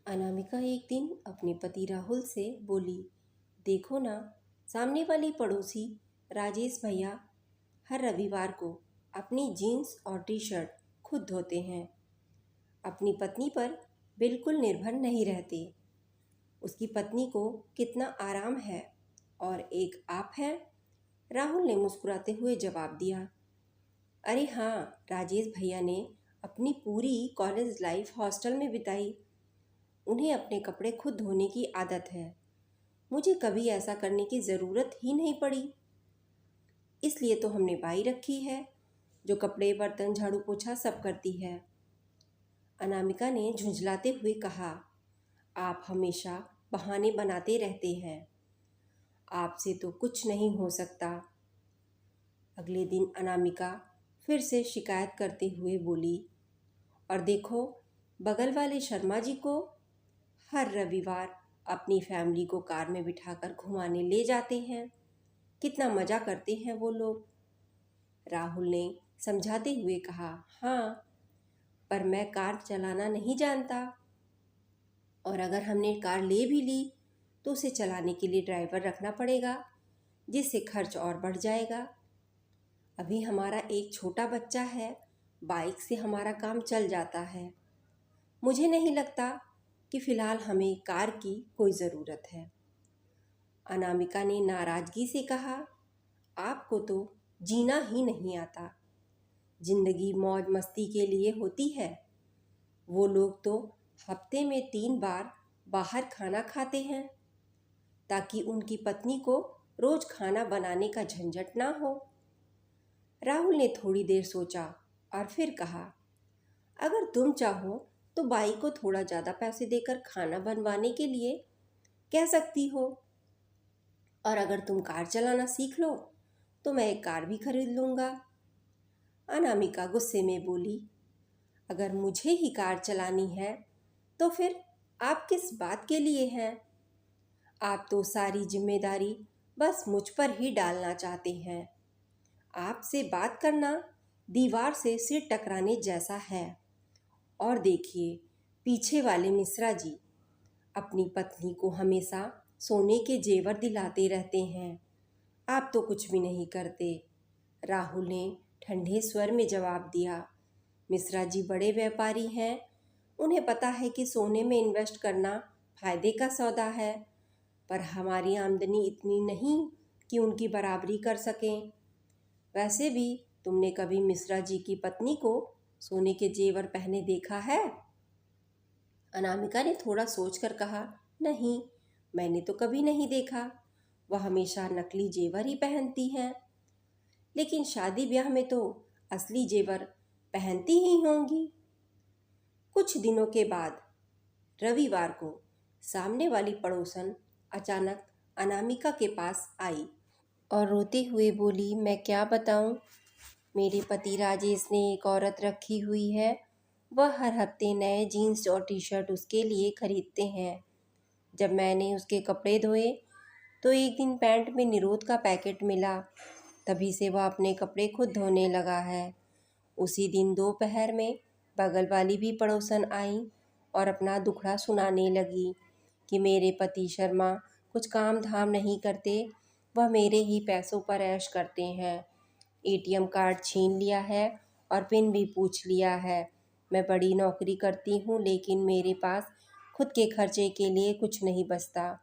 अनामिका एक दिन अपने पति राहुल से बोली, देखो ना, सामने वाली पड़ोसी राजेश भैया हर रविवार को अपनी जीन्स और टी शर्ट खुद धोते हैं। अपनी पत्नी पर बिल्कुल निर्भर नहीं रहते। उसकी पत्नी को कितना आराम है और एक आप हैं। राहुल ने मुस्कुराते हुए जवाब दिया, अरे हाँ, राजेश भैया ने अपनी पूरी कॉलेज लाइफ हॉस्टल में बिताई। उन्हें अपने कपड़े खुद धोने की आदत है। मुझे कभी ऐसा करने की ज़रूरत ही नहीं पड़ी। इसलिए तो हमने बाई रखी है, जो कपड़े बर्तन झाड़ू पोछा सब करती है। अनामिका ने झुंझलाते हुए कहा, आप हमेशा बहाने बनाते रहते हैं। आपसे तो कुछ नहीं हो सकता। अगले दिन अनामिका फिर से शिकायत करते हुए बोली, और देखो, बगल वाले शर्मा जी को हर रविवार अपनी फैमिली को कार में बिठाकर घुमाने ले जाते हैं। कितना मज़ा करते हैं वो लोग। राहुल ने समझाते हुए कहा, हाँ, पर मैं कार चलाना नहीं जानता, और अगर हमने कार ले भी ली तो उसे चलाने के लिए ड्राइवर रखना पड़ेगा, जिससे खर्च और बढ़ जाएगा। अभी हमारा एक छोटा बच्चा है, बाइक से हमारा काम चल जाता है। मुझे नहीं लगता कि फ़िलहाल हमें कार की कोई ज़रूरत है। अनामिका ने नाराज़गी से कहा, आपको तो जीना ही नहीं आता। ज़िंदगी मौज मस्ती के लिए होती है। वो लोग तो हफ्ते में 3 बार बाहर खाना खाते हैं, ताकि उनकी पत्नी को रोज़ खाना बनाने का झंझट ना हो। राहुल ने थोड़ी देर सोचा और फिर कहा, अगर तुम चाहो तो बाई को थोड़ा ज़्यादा पैसे देकर खाना बनवाने के लिए कह सकती हो, और अगर तुम कार चलाना सीख लो तो मैं एक कार भी खरीद लूँगा। अनामिका गुस्से में बोली, अगर मुझे ही कार चलानी है तो फिर आप किस बात के लिए हैं? आप तो सारी जिम्मेदारी बस मुझ पर ही डालना चाहते हैं। आपसे बात करना दीवार से सिर टकराने जैसा है। और देखिए, पीछे वाले मिश्रा जी अपनी पत्नी को हमेशा सोने के जेवर दिलाते रहते हैं। आप तो कुछ भी नहीं करते। राहुल ने ठंडे स्वर में जवाब दिया, मिश्रा जी बड़े व्यापारी हैं। उन्हें पता है कि सोने में इन्वेस्ट करना फायदे का सौदा है, पर हमारी आमदनी इतनी नहीं कि उनकी बराबरी कर सकें। वैसे भी तुमने कभी मिश्रा जी की पत्नी को सोने के जेवर पहने देखा है? अनामिका ने थोड़ा सोचकर कहा, नहीं, मैंने तो कभी नहीं देखा। वह हमेशा नकली जेवर ही पहनती हैं। लेकिन शादी ब्याह में तो असली जेवर पहनती ही होंगी। कुछ दिनों के बाद रविवार को सामने वाली पड़ोसन अचानक अनामिका के पास आई और रोते हुए बोली, मैं क्या बताऊं, मेरे पति राजेश ने एक औरत रखी हुई है। वह हर हफ्ते नए जीन्स और टी शर्ट उसके लिए खरीदते हैं। जब मैंने उसके कपड़े धोए तो एक दिन पैंट में निरोध का पैकेट मिला। तभी से वह अपने कपड़े खुद धोने लगा है। उसी दिन दोपहर में बगल वाली भी पड़ोसन आई और अपना दुखड़ा सुनाने लगी कि मेरे पति शर्मा कुछ काम धाम नहीं करते, वह मेरे ही पैसों पर ऐश करते हैं। एटीएम कार्ड छीन लिया है और पिन भी पूछ लिया है। मैं बड़ी नौकरी करती हूँ, लेकिन मेरे पास खुद के खर्चे के लिए कुछ नहीं बचता।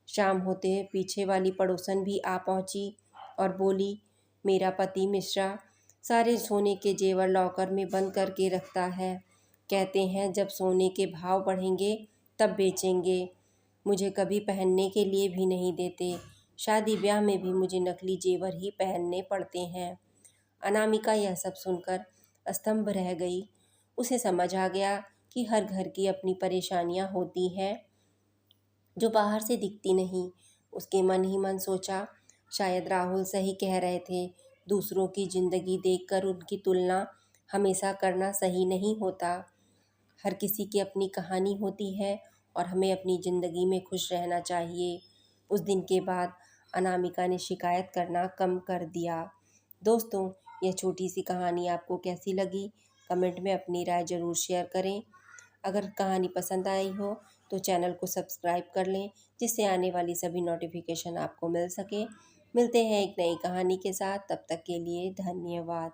शाम होते पीछे वाली पड़ोसन भी आ पहुँची और बोली, मेरा पति मिश्रा सारे सोने के जेवर लॉकर में बंद करके रखता है। कहते हैं जब सोने के भाव बढ़ेंगे तब बेचेंगे। मुझे कभी पहनने के लिए भी नहीं देते। शादी ब्याह में भी मुझे नकली जेवर ही पहनने पड़ते हैं। अनामिका यह सब सुनकर स्तंभ रह गई। उसे समझ आ गया कि हर घर की अपनी परेशानियां होती हैं, जो बाहर से दिखती नहीं। उसके मन ही मन सोचा, शायद राहुल सही कह रहे थे। दूसरों की ज़िंदगी देखकर उनकी तुलना हमेशा करना सही नहीं होता। हर किसी की अपनी कहानी होती है और हमें अपनी ज़िंदगी में खुश रहना चाहिए। उस दिन के बाद अनामिका ने शिकायत करना कम कर दिया। दोस्तों, यह छोटी सी कहानी आपको कैसी लगी? कमेंट में अपनी राय ज़रूर शेयर करें। अगर कहानी पसंद आई हो तो चैनल को सब्सक्राइब कर लें, जिससे आने वाली सभी नोटिफिकेशन आपको मिल सके। मिलते हैं एक नई कहानी के साथ, तब तक के लिए धन्यवाद।